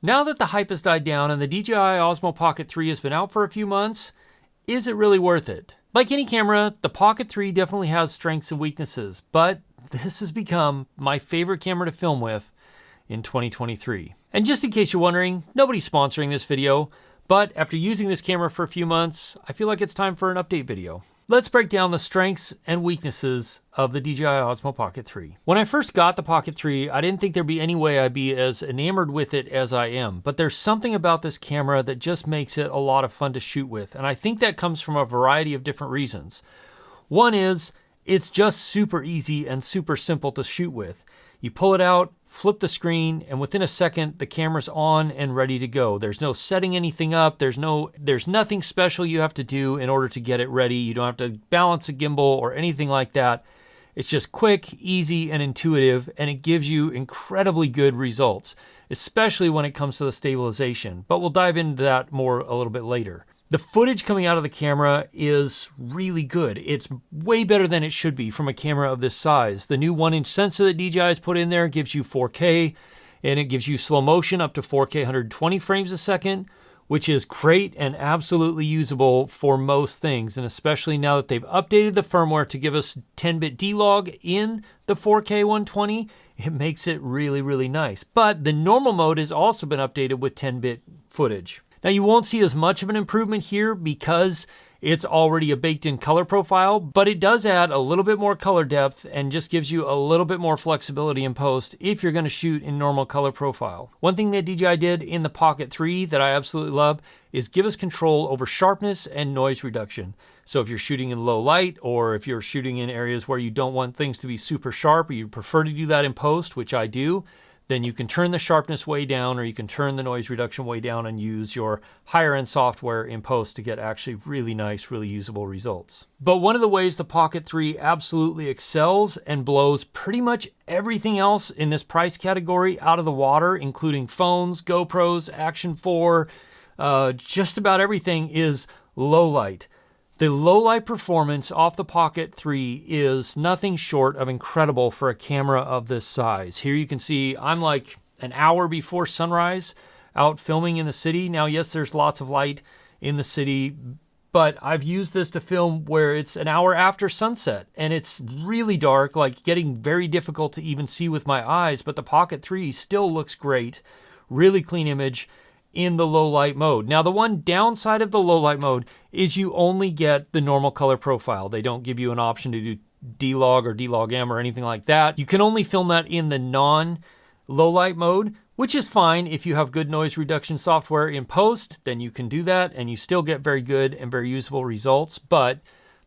Now that the hype has died down and the DJI Osmo Pocket 3 has been out for a few months, is it really worth it? Like any camera, the Pocket 3 definitely has strengths and weaknesses, but this has become my favorite camera to film with in 2023. And just in case you're wondering, nobody's sponsoring this video, but after using this camera for a few months, I feel like it's time for an update video. Let's break down the strengths and weaknesses of the DJI Osmo Pocket 3. When I first got the Pocket 3, I didn't think there'd be any way I'd be as enamored with it as I am, but there's something about this camera that just makes it a lot of fun to shoot with, and I think that comes from a variety of different reasons. One is, it's just super easy and super simple to shoot with. You pull it out, flip the screen, and within a second, the camera's on and ready to go. There's no setting anything up. There's nothing special you have to do in order to get it ready. You don't have to balance a gimbal or anything like that. It's just quick, easy, and intuitive, and it gives you incredibly good results, especially when it comes to the stabilization. But we'll dive into that more a little bit later. The footage coming out of the camera is really good. It's way better than it should be from a camera of this size. The new 1-inch sensor that DJI has put in there gives you 4K, and it gives you slow motion up to 4K 120 frames a second, which is great and absolutely usable for most things. And especially now that they've updated the firmware to give us 10-bit D-Log in the 4K 120, it makes it really, really nice. But the normal mode has also been updated with 10-bit footage. Now you won't see as much of an improvement here because it's already a baked-in color profile, but it does add a little bit more color depth and just gives you a little bit more flexibility in post if you're going to shoot in normal color profile. One thing that DJI did in the Pocket 3 that I absolutely love is give us control over sharpness and noise reduction. So if you're shooting in low light, or if you're shooting in areas where you don't want things to be super sharp, or you prefer to do that in post, which I do, then you can turn the sharpness way down, or you can turn the noise reduction way down and use your higher end software in post to get actually really nice, really usable results. But one of the ways the Pocket 3 absolutely excels and blows pretty much everything else in this price category out of the water, including phones, GoPros, Action 4, just about everything, is low light. The low light performance off the Pocket 3 is nothing short of incredible for a camera of this size. Here you can see I'm like an hour before sunrise out filming in the city. Now, yes, there's lots of light in the city, but I've used this to film where it's an hour after sunset and it's really dark, like getting very difficult to even see with my eyes, but the Pocket 3 still looks great, really clean image in the low light mode. Now, the one downside of the low light mode is you only get the normal color profile. They don't give you an option to do D-Log or D-Log-M or anything like that. You can only film that in the non-low light mode, which is fine. If you have good noise reduction software in post, then you can do that and you still get very good and very usable results. But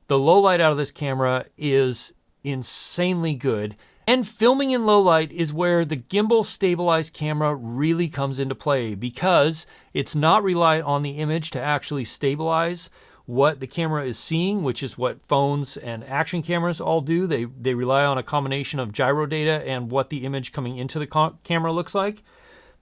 the low light out of this camera is insanely good. And filming in low light is where the gimbal stabilized camera really comes into play, because it's not reliant on the image to actually stabilize what the camera is seeing, which is what phones and action cameras all do. They rely on a combination of gyro data and what the image coming into the camera looks like.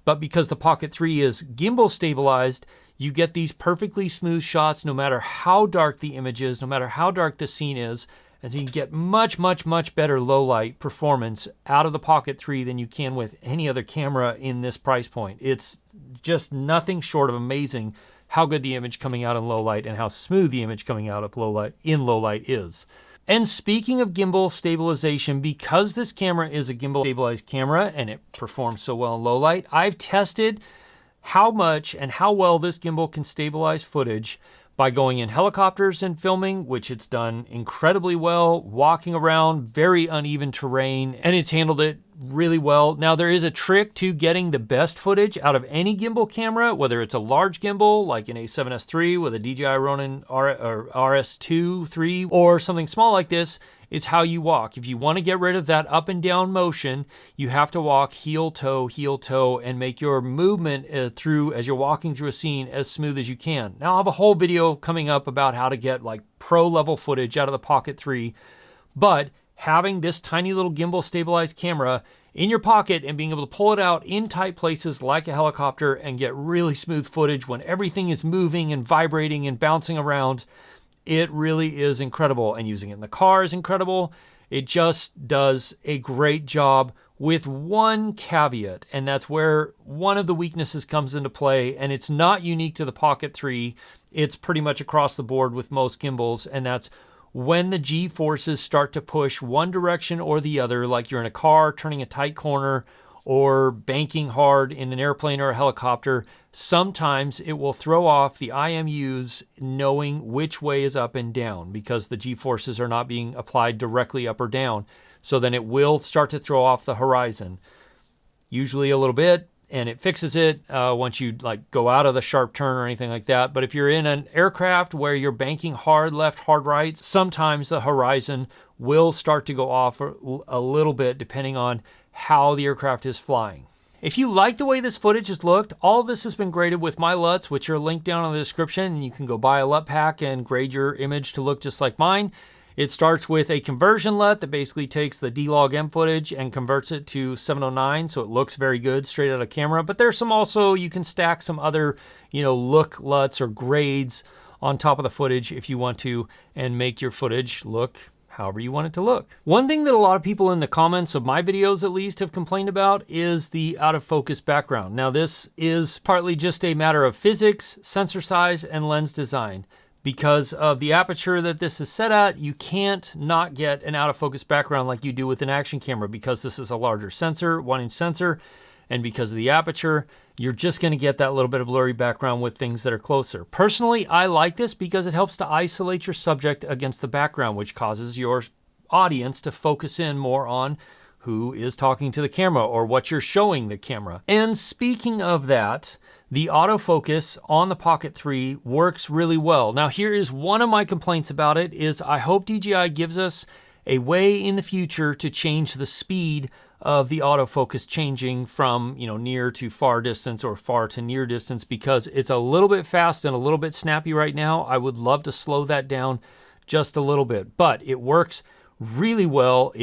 But because the Pocket 3 is gimbal stabilized, you get these perfectly smooth shots no matter how dark the image is, no matter how dark the scene is. And so you can get much, much, much better low light performance out of the Pocket 3 than you can with any other camera in this price point. It's just nothing short of amazing how good the image coming out in low light and how smooth the image coming out of low light is. And speaking of gimbal stabilization, because this camera is a gimbal stabilized camera and it performs so well in low light, I've tested how much and how well this gimbal can stabilize footage by going in helicopters and filming, which it's done incredibly well, walking around very uneven terrain, and it's handled it really well. Now, there is a trick to getting the best footage out of any gimbal camera, whether it's a large gimbal like an A7S III with a DJI Ronin RS2 3, or something small like this. It's how you walk. If you want to get rid of that up and down motion, you have to walk heel toe, and make your movement through as you're walking through a scene as smooth as you can. Now, I have a whole video coming up about how to get like pro level footage out of the Pocket 3, but having this tiny little gimbal stabilized camera in your pocket and being able to pull it out in tight places like a helicopter and get really smooth footage when everything is moving and vibrating and bouncing around, it really is incredible. And using it in the car is incredible. It just does a great job with one caveat, and that's where one of the weaknesses comes into play, and it's not unique to the Pocket 3. It's pretty much across the board with most gimbals, and that's when the G-forces start to push one direction or the other, like you're in a car turning a tight corner or banking hard in an airplane or a helicopter, sometimes it will throw off the IMUs knowing which way is up and down because the G-forces are not being applied directly up or down. So then it will start to throw off the horizon, usually a little bit, and it fixes it once you like go out of the sharp turn or anything like that. But if you're in an aircraft where you're banking hard left, hard right, sometimes the horizon will start to go off a little bit depending on how the aircraft is flying. If you like the way this footage has looked, all of this has been graded with my LUTs, which are linked down in the description, and you can go buy a LUT pack and grade your image to look just like mine. It starts with a conversion LUT that basically takes the D-Log-M footage and converts it to 709, so it looks very good straight out of camera. But there's some also, you can stack some other, look LUTs or grades on top of the footage if you want to, and make your footage look however you want it to look. One thing that a lot of people in the comments of my videos at least have complained about is the out of focus background. Now this is partly just a matter of physics, sensor size, and lens design. Because of the aperture that this is set at, you can't not get an out of focus background like you do with an action camera because this is a larger sensor, 1-inch sensor, and because of the aperture, you're just gonna get that little bit of blurry background with things that are closer. Personally, I like this because it helps to isolate your subject against the background, which causes your audience to focus in more on who is talking to the camera or what you're showing the camera. And speaking of that, the autofocus on the Pocket 3 works really well. Now here is one of my complaints about it is I hope DJI gives us a way in the future to change the speed of the autofocus changing from near to far distance or far to near distance because it's a little bit fast and a little bit snappy right now. I would love to slow that down just a little bit, but it works really well.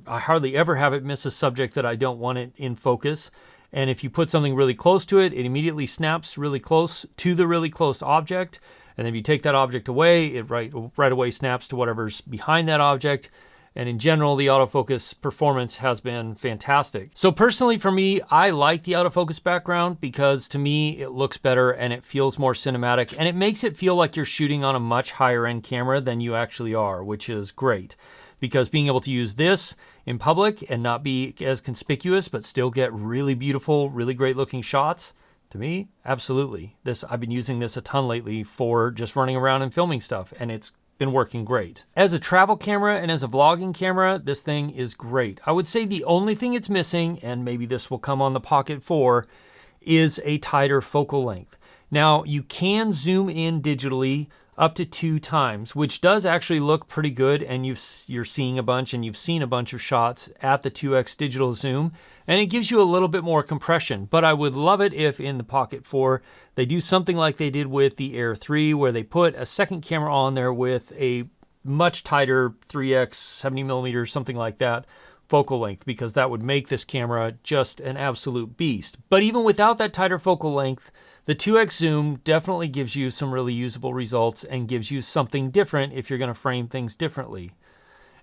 I hardly ever have it miss a subject that I don't want it in focus. And if you put something really close to it, it immediately snaps really close to the really close object. And then if you take that object away, it right away snaps to whatever's behind that object. And in general, the autofocus performance has been fantastic. So personally for me, I like the autofocus background because to me, it looks better and it feels more cinematic and it makes it feel like you're shooting on a much higher end camera than you actually are, which is great. Because being able to use this in public and not be as conspicuous, but still get really beautiful, really great looking shots, to me, absolutely. I've been using this a ton lately for just running around and filming stuff, and it's been working great. As a travel camera and as a vlogging camera, this thing is great. I would say the only thing it's missing, and maybe this will come on the Pocket 4, is a tighter focal length. Now, you can zoom in digitally up to 2 times, which does actually look pretty good, and you're seeing a bunch, and you've seen a bunch of shots at the 2x digital zoom, and it gives you a little bit more compression. But I would love it if in the Pocket 4 they do something like they did with the Air 3, where they put a second camera on there with a much tighter 3x 70mm, something like that, focal length, because that would make this camera just an absolute beast. But even without that tighter focal length, the 2x zoom definitely gives you some really usable results and gives you something different if you're going to frame things differently.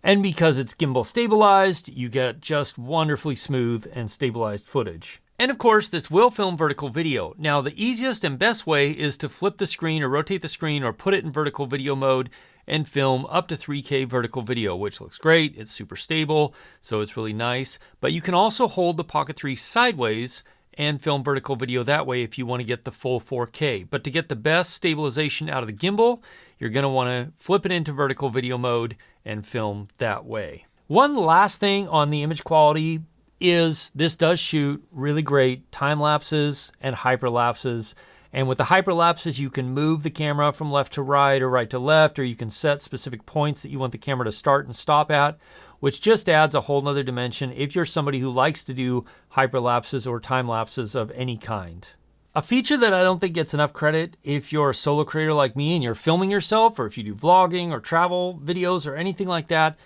And because it's gimbal stabilized, you get just wonderfully smooth and stabilized footage. And of course, this will film vertical video. Now, the easiest and best way is to flip the screen or rotate the screen or put it in vertical video mode and film up to 3K vertical video, which looks great. It's super stable, so it's really nice. But you can also hold the Pocket 3 sideways and film vertical video that way if you want to get the full 4K. But to get the best stabilization out of the gimbal, you're going to want to flip it into vertical video mode and film that way. One last thing on the image quality is this does shoot really great time lapses and hyperlapses. And with the hyperlapses, you can move the camera from left to right or right to left, or you can set specific points that you want the camera to start and stop at, which just adds a whole nother dimension if you're somebody who likes to do hyperlapses or time lapses of any kind. A feature that I don't think gets enough credit if you're a solo creator like me and you're filming yourself, or if you do vlogging or travel videos or anything like that,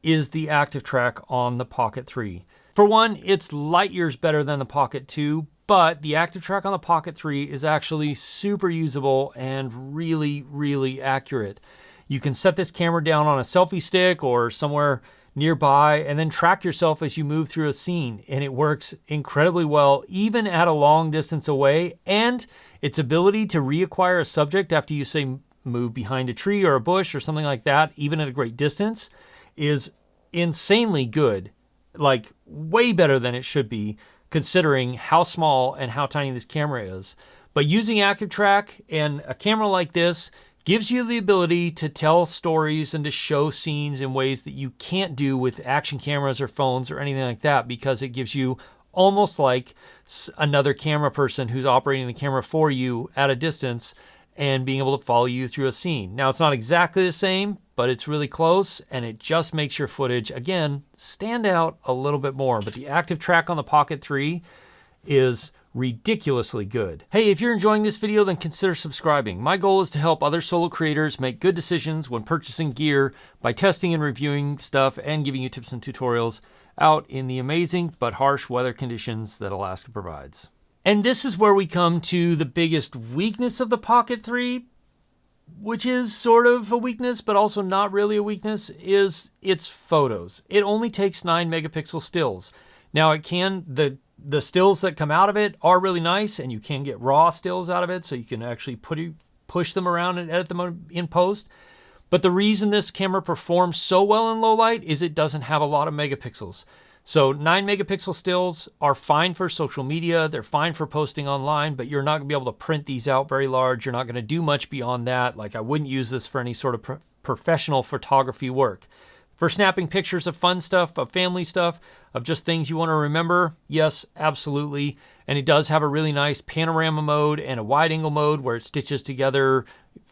is the active track on the Pocket 3. For one, it's light years better than the Pocket 2, but the active track on the Pocket 3 is actually super usable and really, really accurate. You can set this camera down on a selfie stick or somewhere nearby and then track yourself as you move through a scene. And it works incredibly well, even at a long distance away. And its ability to reacquire a subject after you say move behind a tree or a bush or something like that, even at a great distance, is insanely good. Like way better than it should be, considering how small and how tiny this camera is. But using Active Track and a camera like this gives you the ability to tell stories and to show scenes in ways that you can't do with action cameras or phones or anything like that, because it gives you almost like another camera person who's operating the camera for you at a distance and being able to follow you through a scene. Now, it's not exactly the same, but it's really close, and it just makes your footage, again, stand out a little bit more. But the Active Track on the Pocket 3 is ridiculously good. Hey, if you're enjoying this video, then consider subscribing. My goal is to help other solo creators make good decisions when purchasing gear by testing and reviewing stuff and giving you tips and tutorials out in the amazing but harsh weather conditions that Alaska provides. And this is where we come to the biggest weakness of the Pocket 3, which is sort of a weakness, but also not really a weakness, is its photos. It only takes 9 megapixel stills. Now it can, the stills that come out of it are really nice, and you can get raw stills out of it, so you can actually push them around and edit them in post. But the reason this camera performs so well in low light is it doesn't have a lot of megapixels. So 9 megapixel stills are fine for social media, they're fine for posting online, but you're not gonna be able to print these out very large. You're not gonna do much beyond that. Like, I wouldn't use this for any sort of professional photography work. For snapping pictures of fun stuff, of family stuff, of just things you wanna remember, yes, absolutely. And it does have a really nice panorama mode and a wide angle mode where it stitches together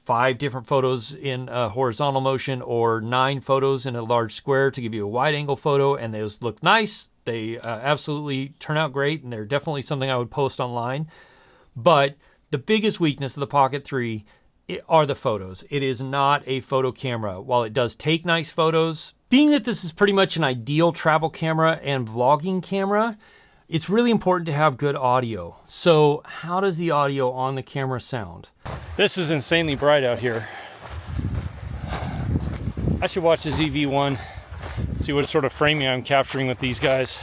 5 different photos in a horizontal motion or 9 photos in a large square to give you a wide angle photo, and those look nice. They absolutely turn out great, and they're definitely something I would post online. But the biggest weakness of the Pocket 3 are the photos. It is not a photo camera. While it does take nice photos, being that this is pretty much an ideal travel camera and vlogging camera, it's really important to have good audio. So how does the audio on the camera sound? This is insanely bright out here. I should watch the ZV-1, see what sort of framing I'm capturing with these guys.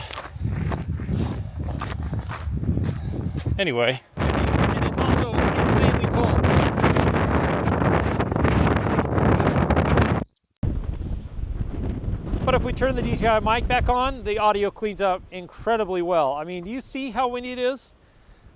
Anyway, and it's also insanely cold. But if we turn the DJI Mic back on, the audio cleans up incredibly well. I mean, do you see how windy it is?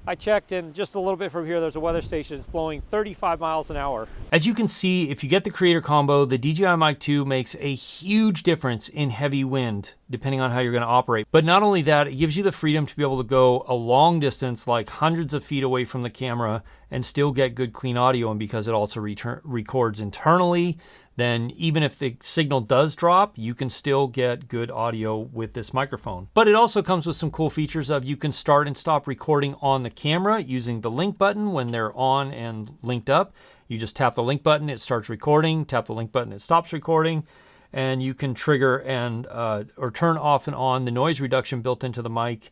I checked, and just a little bit from here, there's a weather station. It's blowing 35 miles an hour. As you can see, if you get the Creator Combo, the DJI Mic 2 makes a huge difference in heavy wind, depending on how you're gonna operate. But not only that, it gives you the freedom to be able to go a long distance, like hundreds of feet away from the camera, and still get good clean audio. And because it also records internally, then even if the signal does drop, you can still get good audio with this microphone. But it also comes with some cool features of you can start and stop recording on the camera using the link button when they're on and linked up. You just tap the link button, it starts recording, tap the link button, it stops recording, and you can trigger and or turn off and on the noise reduction built into the mic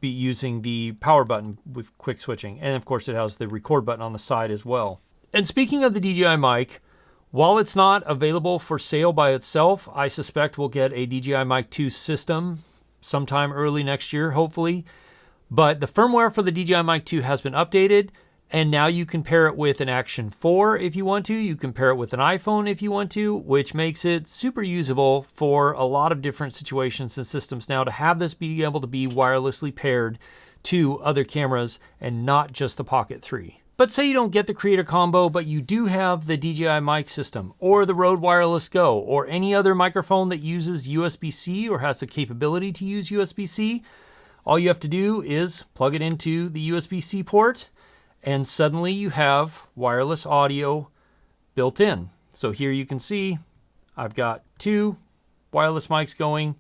using the power button with quick switching. And of course it has the record button on the side as well. And speaking of the DJI Mic, while it's not available for sale by itself, I suspect we'll get a DJI Mic 2 system sometime early next year, hopefully. But the firmware for the DJI Mic 2 has been updated, and now you can pair it with an Action 4 if you want to. You can pair it with an iPhone if you want to, which makes it super usable for a lot of different situations and systems now to have this be able to be wirelessly paired to other cameras and not just the Pocket 3. But say you don't get the Creator Combo, but you do have the DJI Mic system or the Rode Wireless Go or any other microphone that uses USB-C or has the capability to use USB-C, all you have to do is plug it into the USB-C port, and suddenly you have wireless audio built in. So here you can see I've got 2 wireless mics going,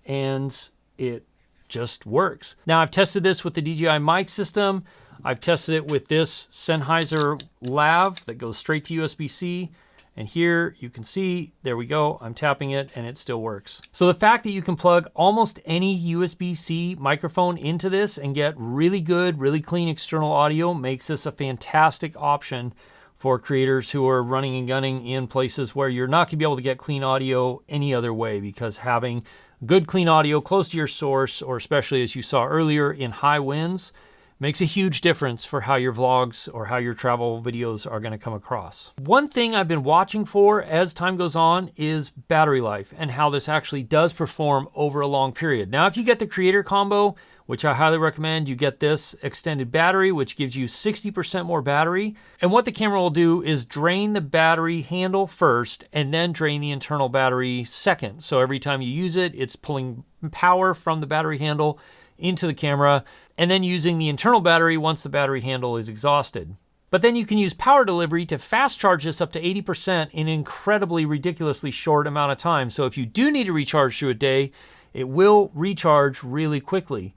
and it just works. Now I've tested this with the DJI Mic system. I've tested it with this Sennheiser lav that goes straight to USB-C. And here you can see, there we go, I'm tapping it and it still works. So the fact that you can plug almost any USB-C microphone into this and get really good, really clean external audio makes this a fantastic option for creators who are running and gunning in places where you're not going to be able to get clean audio any other way, because having good clean audio close to your source, or especially as you saw earlier in high winds, makes a huge difference for how your vlogs or how your travel videos are going to come across. One thing I've been watching for as time goes on is battery life and how this actually does perform over a long period. Now, if you get the creator combo, which I highly recommend, you get this extended battery, which gives you 60% more battery. And what the camera will do is drain the battery handle first and then drain the internal battery second. So every time you use it, it's pulling power from the battery handle into the camera and then using the internal battery once the battery handle is exhausted. But then you can use power delivery to fast charge this up to 80% in an incredibly ridiculously short amount of time. So if you do need to recharge through a day, it will recharge really quickly.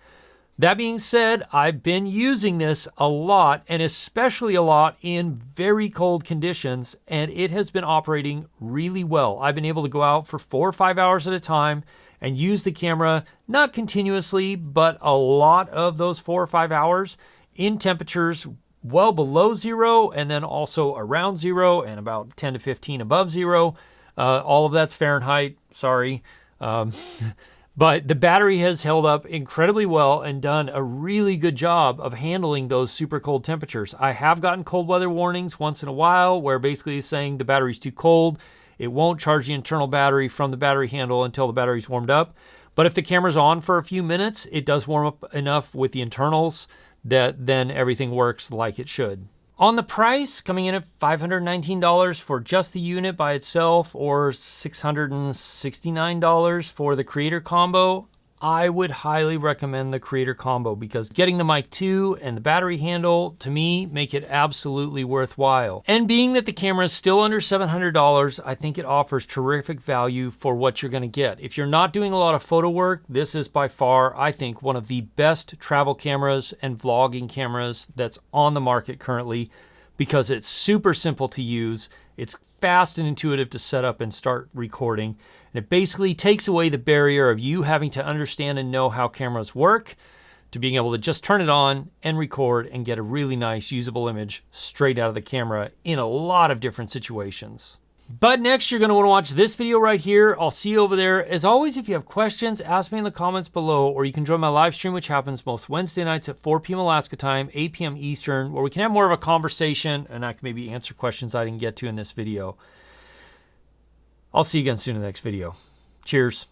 That being said, I've been using this a lot, and especially a lot in very cold conditions, and it has been operating really well. I've been able to go out for 4 or 5 hours at a time and use the camera, not continuously, but a lot of those 4 or 5 hours in temperatures well below zero, and then also around zero and about 10 to 15 above zero. All of that's Fahrenheit, sorry. But the battery has held up incredibly well and done a really good job of handling those super cold temperatures. I have gotten cold weather warnings once in a while where basically it's saying the battery's too cold. It won't charge the internal battery from the battery handle until the battery's warmed up. But if the camera's on for a few minutes, it does warm up enough with the internals that then everything works like it should. On the price, coming in at $519 for just the unit by itself, or $669 for the creator combo, I would highly recommend the creator combo, because getting the mic 2 and the battery handle, to me, make it absolutely worthwhile. And being that the camera is still under $700, I think it offers terrific value for what you're gonna get. If you're not doing a lot of photo work, this is by far, I think, one of the best travel cameras and vlogging cameras that's on the market currently, because it's super simple to use. It's fast and intuitive to set up and start recording. And it basically takes away the barrier of you having to understand and know how cameras work, to being able to just turn it on and record and get a really nice usable image straight out of the camera in a lot of different situations. But next, you're gonna wanna watch this video right here. I'll see you over there. As always, if you have questions, ask me in the comments below, or you can join my live stream, which happens most Wednesday nights at 4 p.m. Alaska time, 8 p.m. Eastern, where we can have more of a conversation and I can maybe answer questions I didn't get to in this video. I'll see you again soon in the next video. Cheers.